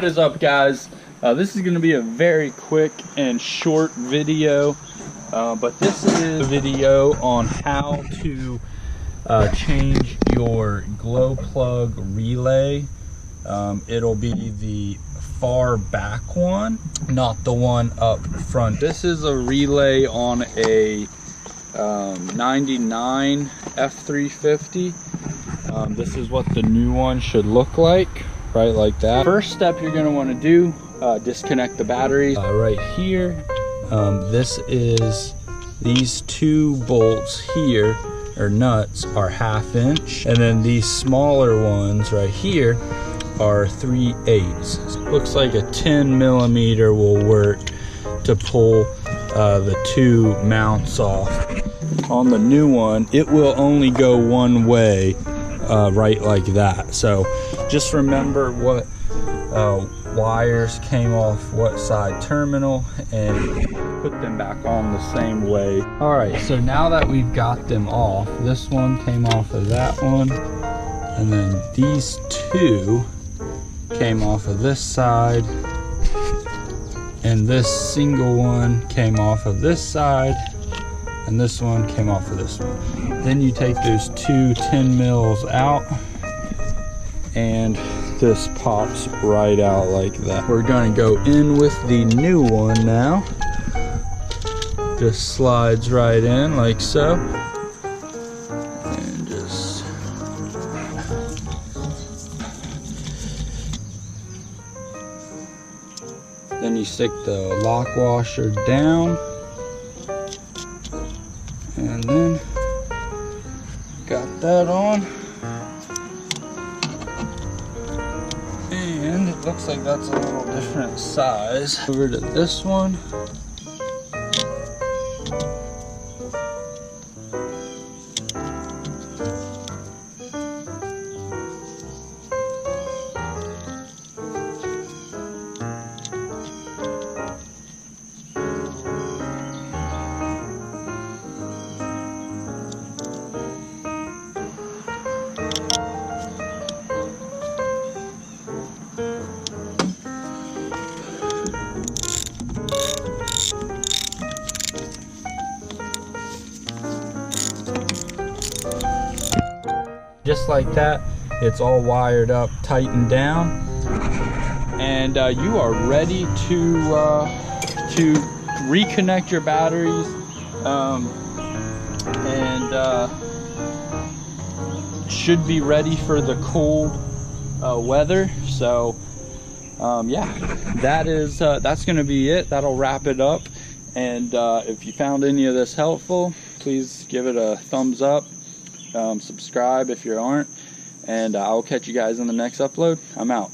What is up, guys? This is going to be a very quick and short video, but this is a video on how to change your glow plug relay. It'll be the far back one, not the one up front. This is a relay on a 99 f350. This is what the new one should look like, right like that. First step you're going to want to do, disconnect the batteries right here. This is these two bolts here, or nuts, are 1/2 inch, and then these smaller ones right here are 3/8. Looks like a 10 millimeter will work to pull the two mounts off. On the new one, it will only go one way, right like that. So just remember what wires came off what side terminal and put them back on the same way. All right, so now that we've got them off, this one came off of that one, and then these two came off of this side, and this single one came off of this side, and this one came off of this one. Then you take those two 10 mils out, and this pops right out like that. We're gonna go in with the new one now. Just slides right in like so. And just then you stick the lock washer down, and then got that on. And it looks like that's a little different size. Over to this one. Just like that, it's all wired up, tightened down, and you are ready to reconnect your batteries, and should be ready for the cold weather. So yeah, that's gonna be it. That'll wrap it up. And if you found any of this helpful, please give it a thumbs up. Subscribe if you aren't, and I'll catch you guys in the next upload. I'm out.